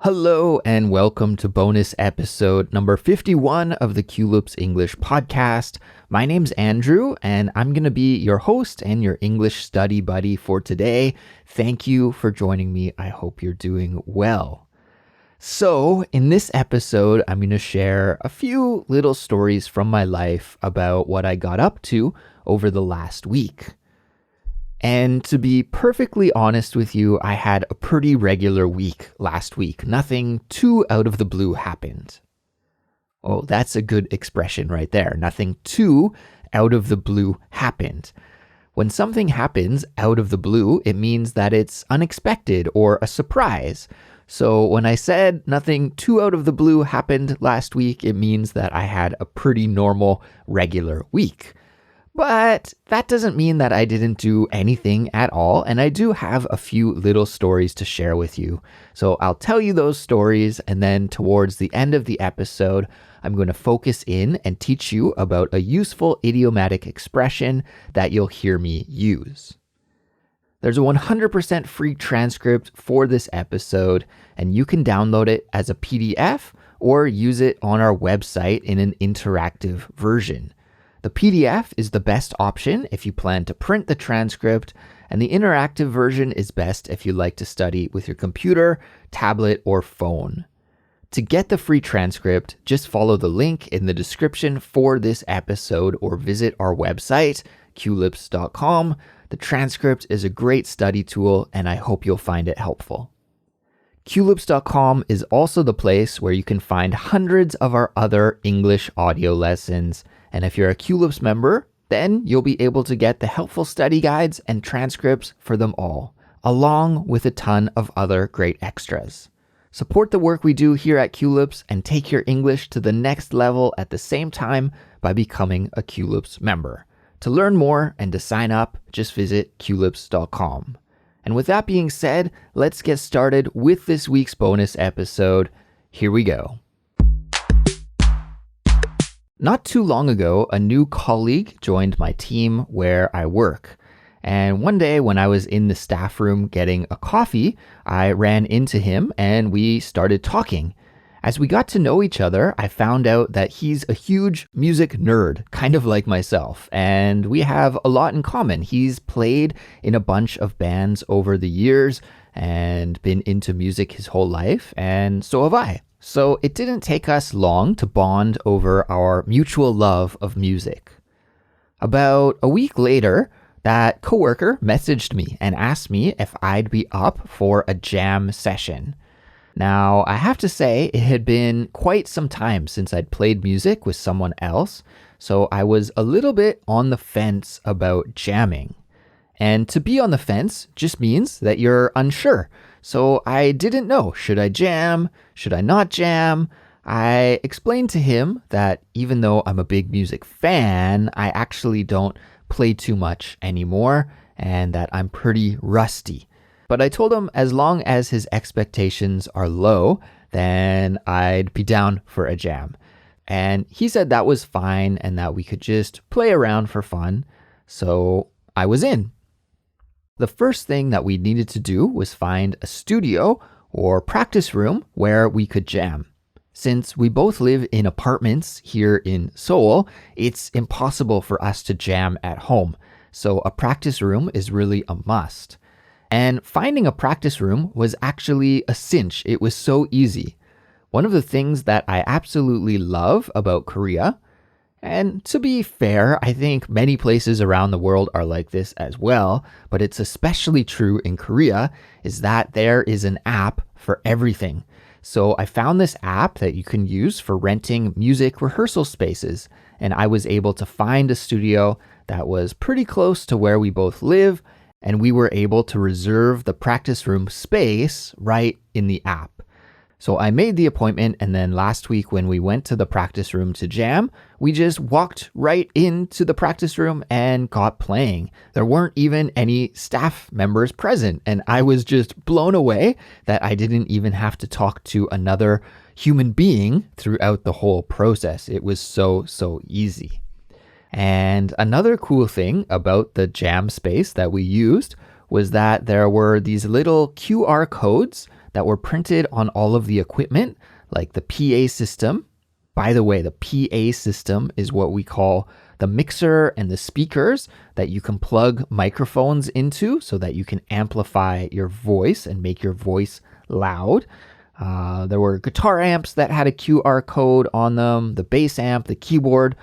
Hello and welcome to bonus episode number 51 of the Culips English podcast. My name's Andrew and I'm going to be your host and your English study buddy for today. Thank you for joining me. I hope you're doing well. So in this episode, I'm going to share a few little stories from my life about what I got up to over the last week. And to be perfectly honest with you, I had a pretty regular week last week. Nothing too out of the blue happened. Oh, that's a good expression right there. Nothing too out of the blue happened. When something happens out of the blue, it means that it's unexpected or a surprise. So when I said nothing too out of the blue happened last week, it means that I had a pretty normal, regular week. But that doesn't mean that I didn't do anything at all, and I do have a few little stories to share with you. So I'll tell you those stories, and then towards the end of the episode, I'm going to focus in and teach you about a useful idiomatic expression that you'll hear me use. There's a 100% free transcript for this episode, and you can download it as a PDF or use it on our website in an interactive version. The PDF is the best option if you plan to print the transcript, and the interactive version is best if you like to study with your computer, tablet, or phone. To get the free transcript, just follow the link in the description for this episode or visit our website, culips.com. The transcript is a great study tool, and I hope you'll find it helpful. Culips.com is also the place where you can find hundreds of our other English audio lessons. And if you're a Culips member, then you'll be able to get the helpful study guides and transcripts for them all, along with a ton of other great extras. Support the work we do here at Culips and take your English to the next level at the same time by becoming a Culips member. To learn more and to sign up, just visit culips.com. And with that being said, let's get started with this week's bonus episode. Here we go. Not too long ago, a new colleague joined my team where I work. And one day when I was in the staff room getting a coffee, I ran into him and we started talking. As we got to know each other, I found out that he's a huge music nerd, kind of like myself, and we have a lot in common. He's played in a bunch of bands over the years and been into music his whole life, and so have I. So it didn't take us long to bond over our mutual love of music. About a week later, that coworker messaged me and asked me if I'd be up for a jam session. Now, I have to say it had been quite some time since I'd played music with someone else, so I was a little bit on the fence about jamming. And to be on the fence just means that you're unsure. So I didn't know, should I jam? Should I not jam? I explained to him that even though I'm a big music fan, I actually don't play too much anymore and that I'm pretty rusty. But I told him as long as his expectations are low, then I'd be down for a jam. And he said that was fine and that we could just play around for fun. So I was in. The first thing that we needed to do was find a studio or practice room where we could jam. Since we both live in apartments here in Seoul, it's impossible for us to jam at home. So a practice room is really a must. And finding a practice room was actually a cinch. It was so easy. One of the things that I absolutely love about Korea, and to be fair, I think many places around the world are like this as well, but it's especially true in Korea, is that there is an app for everything. So I found this app that you can use for renting music rehearsal spaces, and I was able to find a studio that was pretty close to where we both live, and we were able to reserve the practice room space right in the app. So I made the appointment, and then last week when we went to the practice room to jam, we just walked right into the practice room and got playing. There weren't even any staff members present, and I was just blown away that I didn't even have to talk to another human being throughout the whole process. It was so easy. And another cool thing about the jam space that we used was that there were these little QR codes that were printed on all of the equipment, like the PA system. By the way, the PA system is what we call the mixer and the speakers that you can plug microphones into so that you can amplify your voice and make your voice loud. There were guitar amps that had a QR code on them, the bass amp, the keyboard.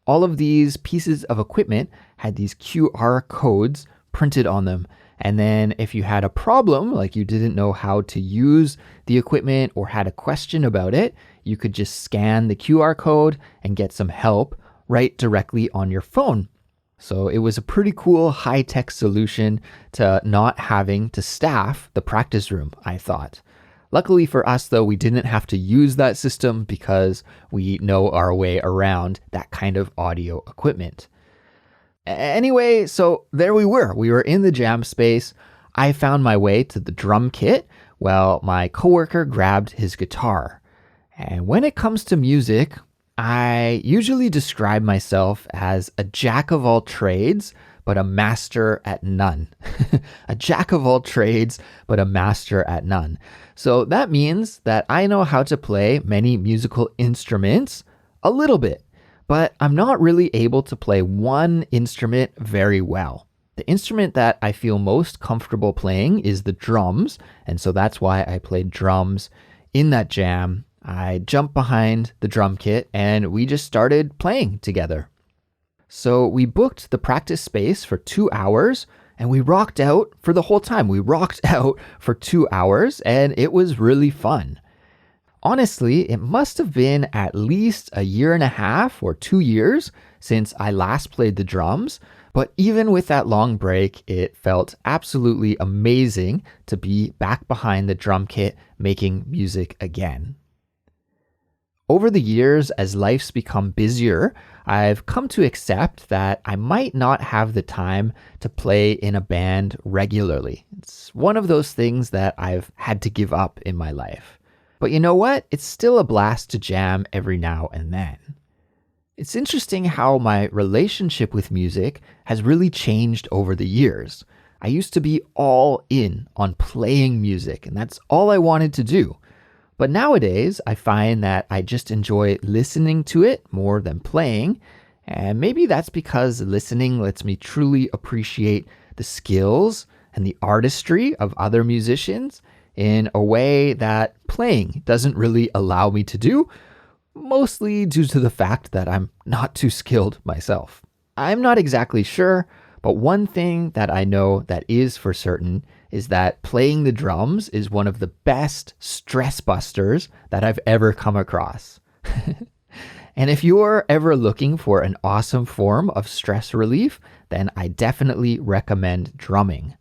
All of these pieces of equipment had these QR codes printed on them. And then if you had a problem, like you didn't know how to use the equipment or had a question about it, you could just scan the QR code and get some help right directly on your phone. So it was a pretty cool high-tech solution to not having to staff the practice room, I thought. Luckily for us, though, we didn't have to use that system because we know our way around that kind of audio equipment. Anyway, so there we were. We were in the jam space. I found my way to the drum kit while my coworker grabbed his guitar. And when it comes to music, I usually describe myself as a jack of all trades, but a master at none. A jack of all trades, but a master at none. So that means that I know how to play many musical instruments a little bit, but I'm not really able to play one instrument very well. The instrument that I feel most comfortable playing is the drums, and so that's why I played drums in that jam. I jumped behind the drum kit and we just started playing together. So we booked the practice space for 2 hours and we rocked out for the whole time. We rocked out for 2 hours and it was really fun. Honestly, it must have been at least a year and a half or 2 years since I last played the drums. But even with that long break, it felt absolutely amazing to be back behind the drum kit making music again. Over the years, as life's become busier, I've come to accept that I might not have the time to play in a band regularly. It's one of those things that I've had to give up in my life. But you know what? It's still a blast to jam every now and then. It's interesting how my relationship with music has really changed over the years. I used to be all in on playing music, and that's all I wanted to do. But nowadays, I find that I just enjoy listening to it more than playing. And maybe that's because listening lets me truly appreciate the skills and the artistry of other musicians in a way that playing doesn't really allow me to do, mostly due to the fact that I'm not too skilled myself. I'm not exactly sure, but one thing that I know that is for certain is that playing the drums is one of the best stress busters that I've ever come across. And if you're ever looking for an awesome form of stress relief, then I definitely recommend drumming.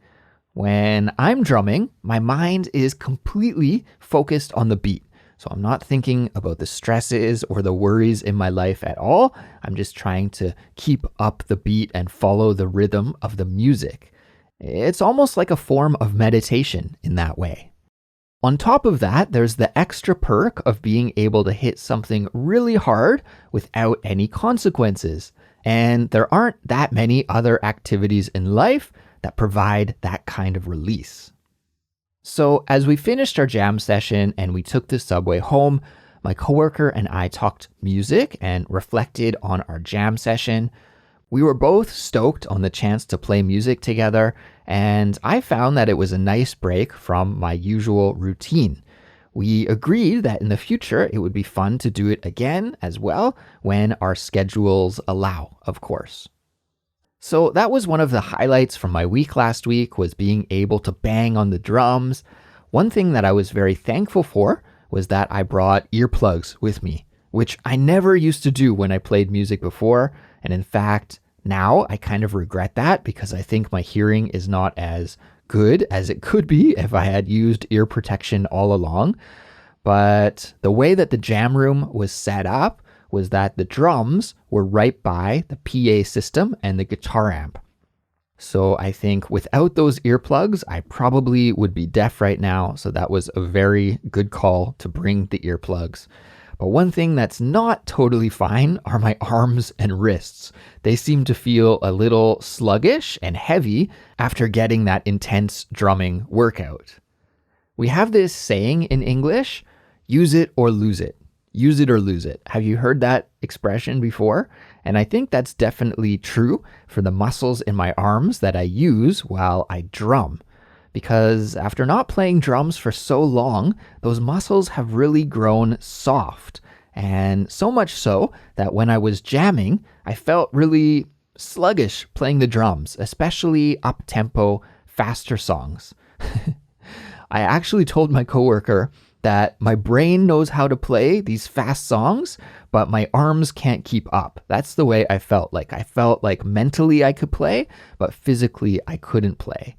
When I'm drumming, my mind is completely focused on the beat. So I'm not thinking about the stresses or the worries in my life at all. I'm just trying to keep up the beat and follow the rhythm of the music. It's almost like a form of meditation in that way. On top of that, there's the extra perk of being able to hit something really hard without any consequences. And there aren't that many other activities in life that provide that kind of release. So as we finished our jam session and we took the subway home, my coworker and I talked music and reflected on our jam session. We were both stoked on the chance to play music together, and I found that it was a nice break from my usual routine. We agreed that in the future it would be fun to do it again as well when our schedules allow, of course. So that was one of the highlights from my week last week, was being able to bang on the drums. One thing that I was very thankful for was that I brought earplugs with me, which I never used to do when I played music before. And in fact, now I kind of regret that because I think my hearing is not as good as it could be if I had used ear protection all along. But the way that the jam room was set up was that the drums were right by the PA system and the guitar amp. So I think without those earplugs, I probably would be deaf right now. So that was a very good call to bring the earplugs. But one thing that's not totally fine are my arms and wrists. They seem to feel a little sluggish and heavy after getting that intense drumming workout. We have this saying in English, use it or lose it. Use it or lose it. Have you heard that expression before? And I think that's definitely true for the muscles in my arms that I use while I drum. Because after not playing drums for so long, those muscles have really grown soft. And so much so that when I was jamming, I felt really sluggish playing the drums, especially up-tempo, faster songs. I actually told my coworker that my brain knows how to play these fast songs, but my arms can't keep up. That's the way I felt like. I felt like mentally I could play, but physically I couldn't play.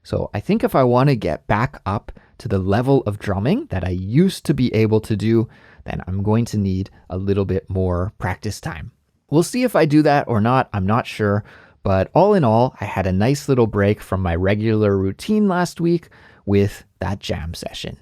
So I think if I want to get back up to the level of drumming that I used to be able to do, then I'm going to need a little bit more practice time. We'll see if I do that or not. I'm not sure. But all in all, I had a nice little break from my regular routine last week with that jam session.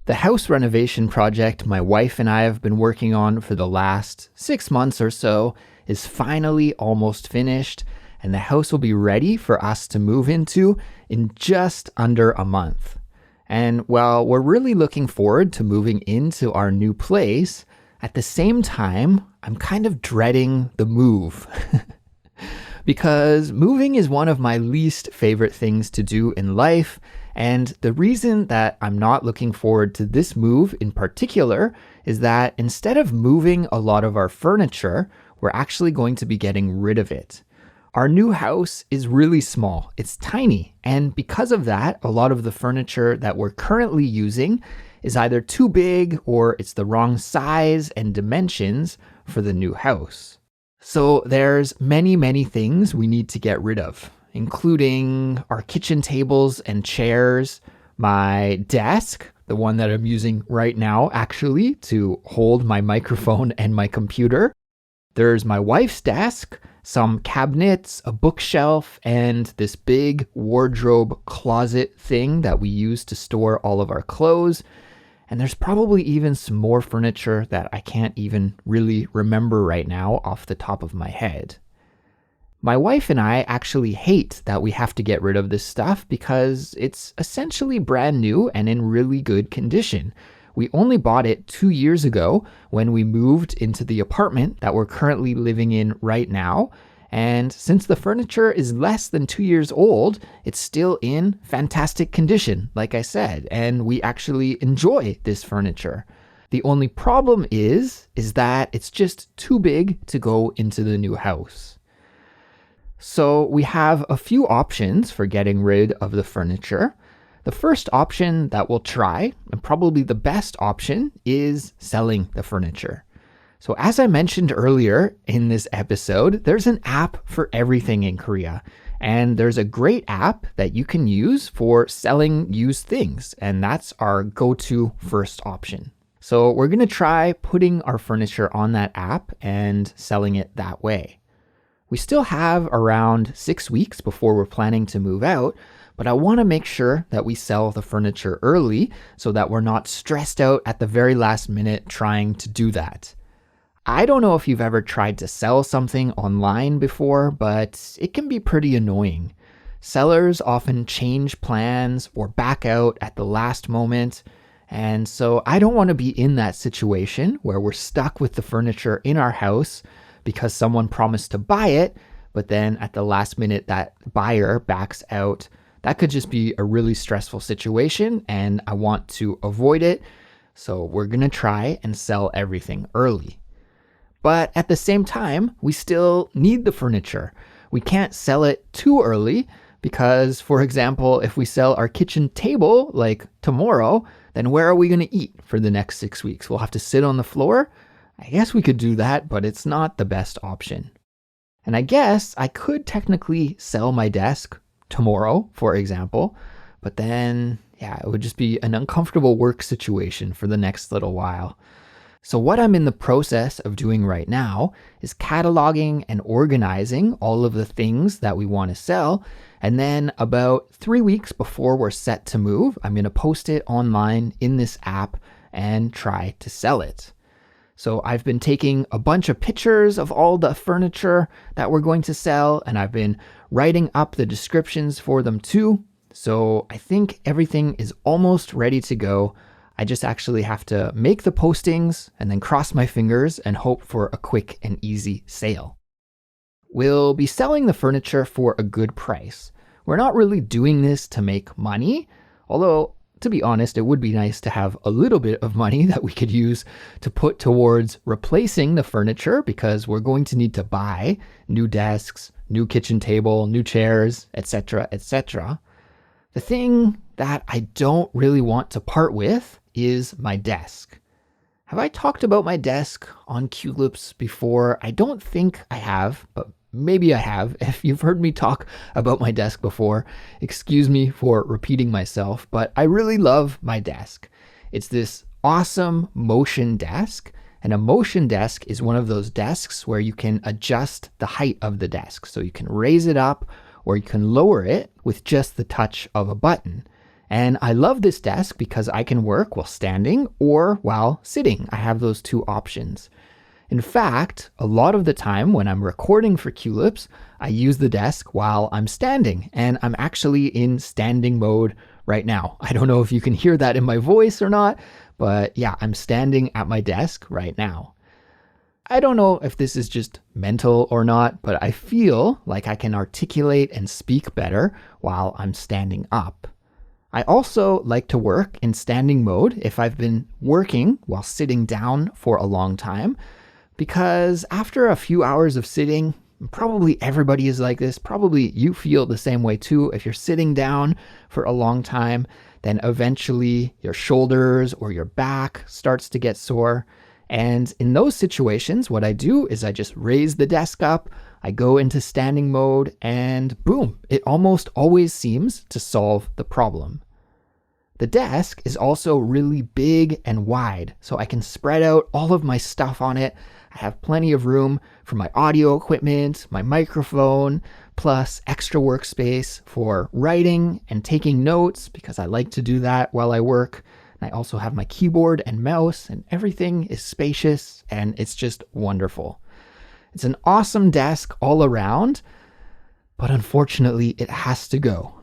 The house renovation project my wife and I have been working on for the last 6 months or so is finally almost finished, and the house will be ready for us to move into in just under a month. And while we're really looking forward to moving into our new place, at the same time, I'm kind of dreading the move. Because moving is one of my least favorite things to do in life. And the reason that I'm not looking forward to this move in particular is that instead of moving a lot of our furniture, we're actually going to be getting rid of it. Our new house is really small. It's tiny. And because of that, a lot of the furniture that we're currently using is either too big or it's the wrong size and dimensions for the new house. So there's many things we need to get rid of, including our kitchen tables and chairs, my desk, the one that I'm using right now actually to hold my microphone and my computer. There's my wife's desk, some cabinets, a bookshelf, and this big wardrobe closet thing that we use to store all of our clothes. And there's probably even some more furniture that I can't even really remember right now off the top of my head. My wife and I actually hate that we have to get rid of this stuff because it's essentially brand new and in really good condition. We only bought it 2 years ago when we moved into the apartment that we're currently living in right now. And since the furniture is less than 2 years old, it's still in fantastic condition, like I said, and we actually enjoy this furniture. The only problem is that it's just too big to go into the new house. So we have a few options for getting rid of the furniture. The first option that we'll try, and probably the best option, is selling the furniture. So as I mentioned earlier in this episode, there's an app for everything in Korea. And there's a great app that you can use for selling used things. And that's our go-to first option. So we're going to try putting our furniture on that app and selling it that way. We still have around 6 weeks before we're planning to move out, but I want to make sure that we sell the furniture early so that we're not stressed out at the very last minute trying to do that. I don't know if you've ever tried to sell something online before, but it can be pretty annoying. Sellers often change plans or back out at the last moment. And so I don't want to be in that situation where we're stuck with the furniture in our house because someone promised to buy it, but then at the last minute that buyer backs out. That could just be a really stressful situation and I want to avoid it. So we're going to try and sell everything early. But at the same time, we still need the furniture. We can't sell it too early because, for example, if we sell our kitchen table like tomorrow, then where are we going to eat for the next 6 weeks? We'll have to sit on the floor. I guess we could do that, but it's not the best option. And I guess I could technically sell my desk tomorrow, for example, but then, it would just be an uncomfortable work situation for the next little while. So what I'm in the process of doing right now is cataloging and organizing all of the things that we want to sell. And then about 3 weeks before we're set to move, I'm going to post it online in this app and try to sell it. So I've been taking a bunch of pictures of all the furniture that we're going to sell, and I've been writing up the descriptions for them too. So I think everything is almost ready to go. I just actually have to make the postings and then cross my fingers and hope for a quick and easy sale. We'll be selling the furniture for a good price. We're not really doing this to make money, although to be honest, it would be nice to have a little bit of money that we could use to put towards replacing the furniture because we're going to need to buy new desks, new kitchen table, new chairs, etc., etc. The thing that I don't really want to part with is my desk. Have I talked about my desk on Culips before? I don't think I have, but maybe I have. If you've heard me talk about my desk before, excuse me for repeating myself, but I really love my desk. It's this awesome motion desk, and a motion desk is one of those desks where you can adjust the height of the desk. So you can raise it up or you can lower it with just the touch of a button. And I love this desk because I can work while standing or while sitting. I have those two options. In fact, a lot of the time when I'm recording for Culips, I use the desk while I'm standing, and I'm actually in standing mode right now. I don't know if you can hear that in my voice or not, but yeah, I'm standing at my desk right now. I don't know if this is just mental or not, but I feel like I can articulate and speak better while I'm standing up. I also like to work in standing mode if I've been working while sitting down for a long time, because after a few hours of sitting, probably everybody is like this, probably you feel the same way too. If you're sitting down for a long time, then eventually your shoulders or your back starts to get sore. And in those situations, what I do is I just raise the desk up, I go into standing mode, and boom, it almost always seems to solve the problem. The desk is also really big and wide, so I can spread out all of my stuff on it. I have plenty of room for my audio equipment, my microphone, plus extra workspace for writing and taking notes because I like to do that while I work. And I also have my keyboard and mouse, and everything is spacious and it's just wonderful. It's an awesome desk all around, but unfortunately it has to go.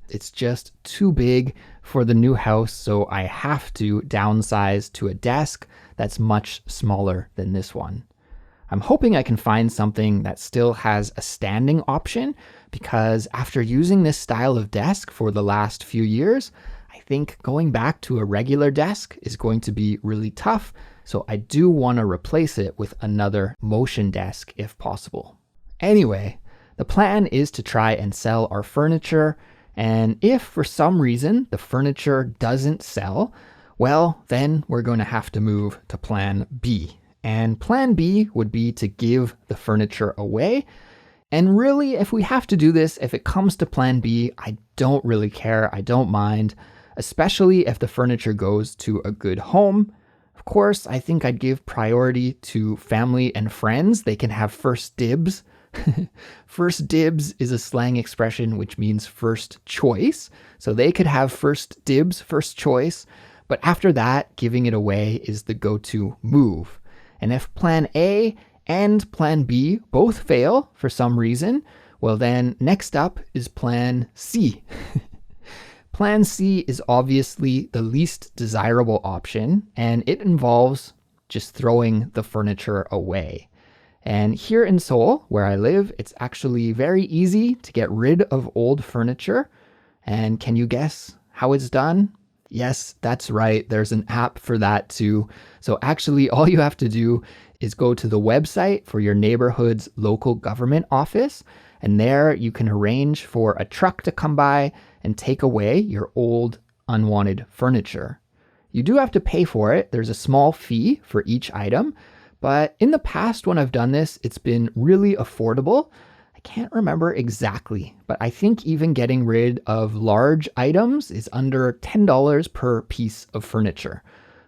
It's just too big for the new house, so I have to downsize to a desk that's much smaller than this one. I'm hoping I can find something that still has a standing option, because after using this style of desk for the last few years, I think going back to a regular desk is going to be really tough, so I do want to replace it with another motion desk if possible. Anyway, the plan is to try and sell our furniture, and if for some reason the furniture doesn't sell, well, then we're going to have to move to plan B. And plan B would be to give the furniture away. And really, if we have to do this, if it comes to plan B, I don't really care. I don't mind, especially if the furniture goes to a good home. Of course, I think I'd give priority to family and friends. They can have first dibs. First dibs is a slang expression which means first choice. So they could have first dibs, first choice. But after that, giving it away is the go-to move. And if plan A and plan B both fail for some reason, well then next up is plan C. Plan C is obviously the least desirable option, and it involves just throwing the furniture away. And here in Seoul, where I live, it's actually very easy to get rid of old furniture. And can you guess how it's done? Yes, that's right. There's an app for that too. So actually, all you have to do is go to the website for your neighborhood's local government office. And there you can arrange for a truck to come by and take away your old, unwanted furniture. You do have to pay for it. There's a small fee for each item. But in the past, when I've done this, it's been really affordable. I can't remember exactly, but I think even getting rid of large items is under $10 per piece of furniture.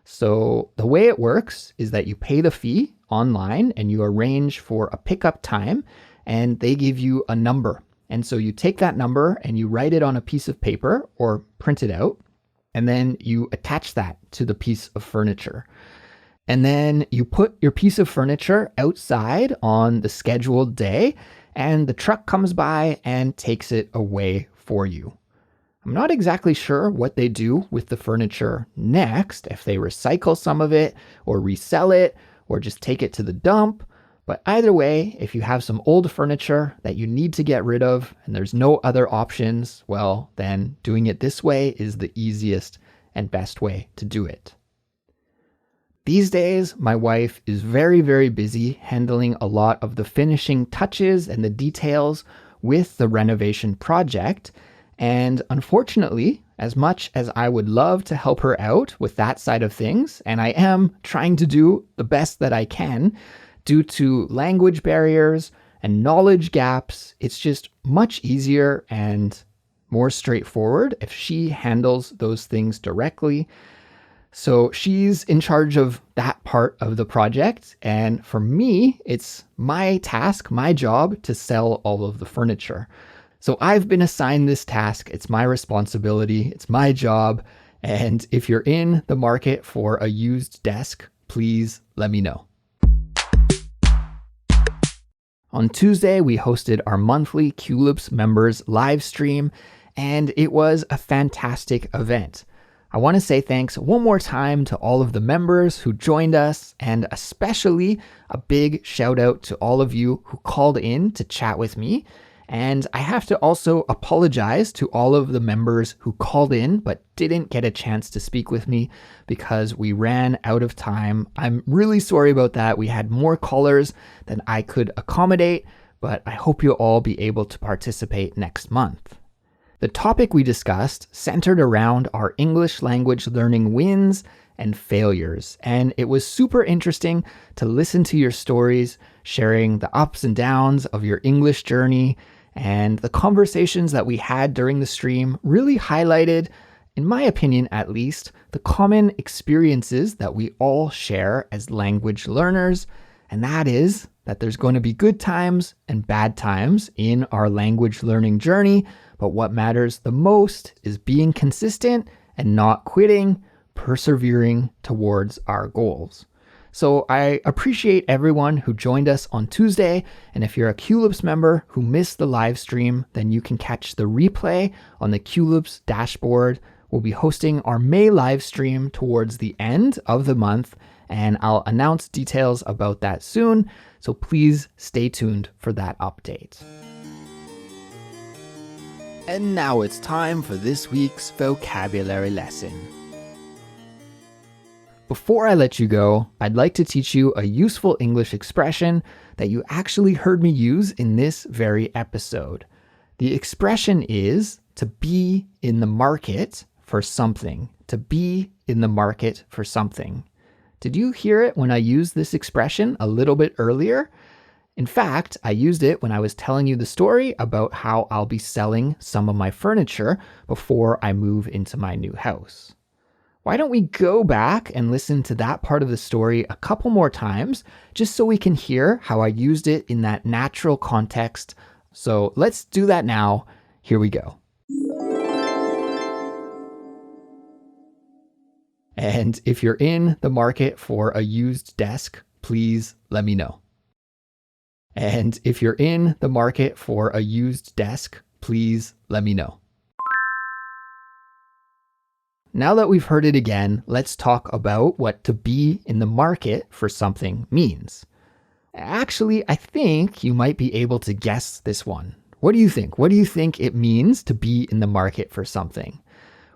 So the way it works is that you pay the fee online and you arrange for a pickup time, and they give you a number. And so you take that number and you write it on a piece of paper or print it out, and then you attach that to the piece of furniture. And then you put your piece of furniture outside on the scheduled day, and the truck comes by and takes it away for you. I'm not exactly sure what they do with the furniture next, if they recycle some of it or resell it or just take it to the dump. But either way, if you have some old furniture that you need to get rid of and there's no other options, well, then doing it this way is the easiest and best way to do it. These days, my wife is very, very busy handling a lot of the finishing touches and the details with the renovation project. And unfortunately, as much as I would love to help her out with that side of things, and I am trying to do the best that I can, due to language barriers and knowledge gaps, it's just much easier and more straightforward if she handles those things directly. So she's in charge of that part of the project. And for me, it's my task, my job to sell all of the furniture. So I've been assigned this task. It's my responsibility. It's my job. And if you're in the market for a used desk, please let me know. On Tuesday, we hosted our monthly Culips Members live stream, and it was a fantastic event. I want to say thanks one more time to all of the members who joined us, and especially a big shout out to all of you who called in to chat with me. And I have to also apologize to all of the members who called in but didn't get a chance to speak with me because we ran out of time. I'm really sorry about that. We had more callers than I could accommodate, but I hope you'll all be able to participate next month. The topic we discussed centered around our English language learning wins and failures, and it was super interesting to listen to your stories, sharing the ups and downs of your English journey. And the conversations that we had during the stream really highlighted, in my opinion at least, the common experiences that we all share as language learners. And that is that there's going to be good times and bad times in our language learning journey. But what matters the most is being consistent and not quitting, persevering towards our goals. So I appreciate everyone who joined us on Tuesday. And if you're a Culips member who missed the live stream, then you can catch the replay on the Culips dashboard. We'll be hosting our May live stream towards the end of the month, and I'll announce details about that soon. So please stay tuned for that update. And now it's time for this week's vocabulary lesson. Before I let you go, I'd like to teach you a useful English expression that you actually heard me use in this very episode. The expression is to be in the market for something. To be in the market for something. Did you hear it when I used this expression a little bit earlier? In fact, I used it when I was telling you the story about how I'll be selling some of my furniture before I move into my new house. Why don't we go back and listen to that part of the story a couple more times, just so we can hear how I used it in that natural context. So let's do that now. Here we go. And if you're in the market for a used desk, please let me know. And if you're in the market for a used desk, please let me know. Now that we've heard it again, let's talk about what to be in the market for something means. Actually, I think you might be able to guess this one. What do you think? What do you think it means to be in the market for something?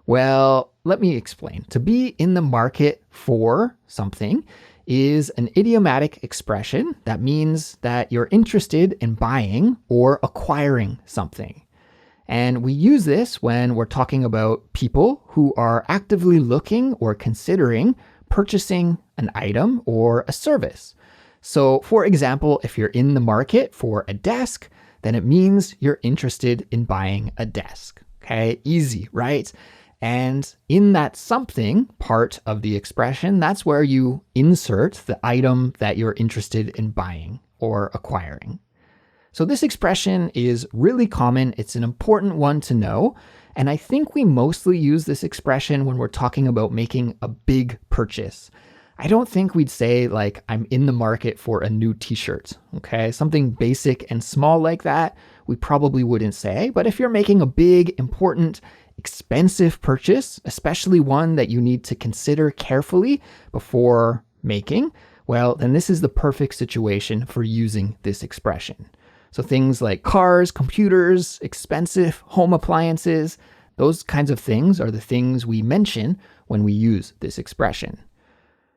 Well, let me explain. To be in the market for something is an idiomatic expression that means that you're interested in buying or acquiring something. And we use this when we're talking about people who are actively looking or considering purchasing an item or a service. So, for example, if you're in the market for a desk, then it means you're interested in buying a desk. Okay, easy, right? And in that something part of the expression, that's where you insert the item that you're interested in buying or acquiring. So this expression is really common. It's an important one to know. And I think we mostly use this expression when we're talking about making a big purchase. I don't think we'd say like, I'm in the market for a new t-shirt, okay? Something basic and small like that, we probably wouldn't say. But if you're making a big, important expensive purchase, especially one that you need to consider carefully before making, well, then this is the perfect situation for using this expression. So things like cars, computers, expensive home appliances, those kinds of things are the things we mention when we use this expression.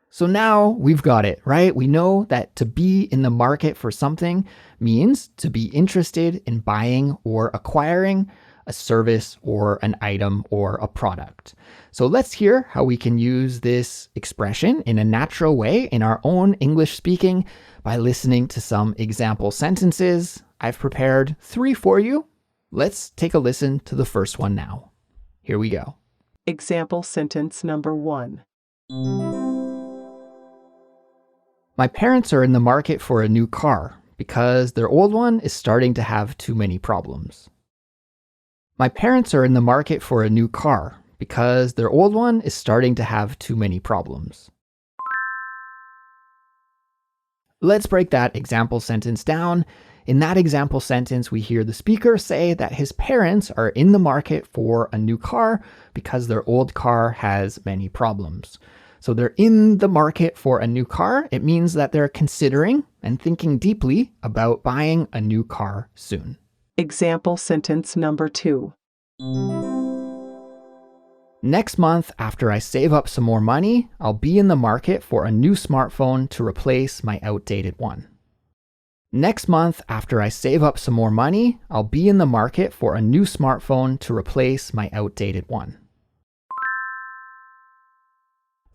So now we've got it, right? We know that to be in the market for something means to be interested in buying or acquiring a service or an item or a product. So let's hear how we can use this expression in a natural way in our own English speaking by listening to some example sentences. I've prepared 3 for you. Let's take a listen to the first one now. Here we go. Example sentence number 1. My parents are in the market for a new car because their old one is starting to have too many problems. My parents are in the market for a new car because their old one is starting to have too many problems. Let's break that example sentence down. In that example sentence, we hear the speaker say that his parents are in the market for a new car because their old car has many problems. So they're in the market for a new car. It means that they're considering and thinking deeply about buying a new car soon. Example sentence number 2. Next month, after I save up some more money, I'll be in the market for a new smartphone to replace my outdated one. Next month, after I save up some more money, I'll be in the market for a new smartphone to replace my outdated one.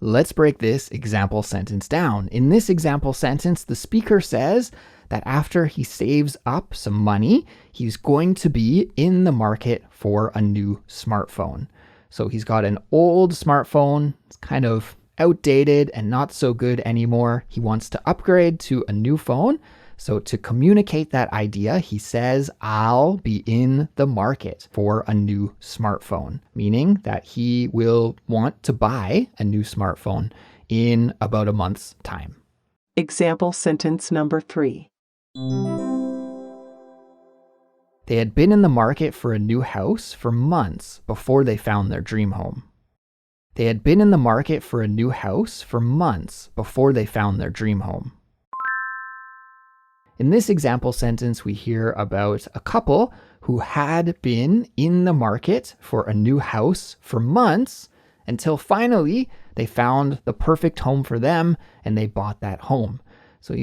Let's break this example sentence down. In this example sentence, the speaker says that after he saves up some money, he's going to be in the market for a new smartphone. So he's got an old smartphone, it's kind of outdated and not so good anymore. He wants to upgrade to a new phone. So to communicate that idea, he says, I'll be in the market for a new smartphone, meaning that he will want to buy a new smartphone in about a month's time. Example sentence number 3. They had been in the market for a new house for months before they found their dream home. They had been in the market for a new house for months before they found their dream home. In this example sentence, we hear about a couple who had been in the market for a new house for months until finally they found the perfect home for them and they bought that home. So,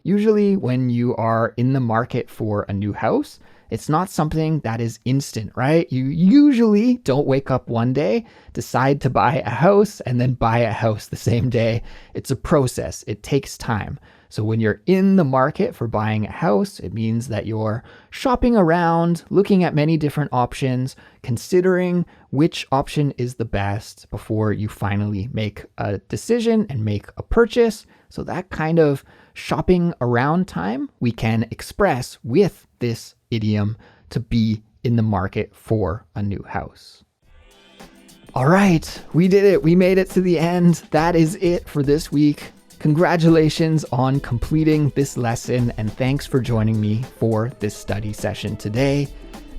usually when you are in the market for a new house, it's not something that is instant, right? You usually don't wake up one day, decide to buy a house, and then buy a house the same day. It's a process. It takes time. So when you're in the market for buying a house, it means that you're shopping around, looking at many different options, considering which option is the best before you finally make a decision and make a purchase. So that kind of shopping around time we can express with this idiom to be in the market for a new house. All right, we did it. We made it to the end. That is it for this week. Congratulations on completing this lesson, and thanks for joining me for this study session today.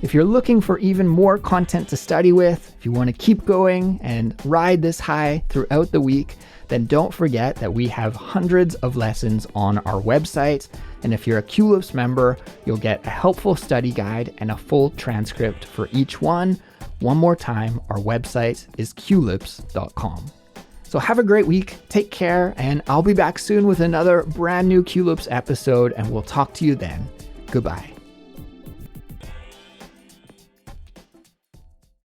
If you're looking for even more content to study with, if you want to keep going and ride this high throughout the week, then don't forget that we have hundreds of lessons on our website. And if you're a Culips member, you'll get a helpful study guide and a full transcript for each one. One more time, our website is culips.com. So have a great week, take care, and I'll be back soon with another brand new Culips episode, and we'll talk to you then. Goodbye.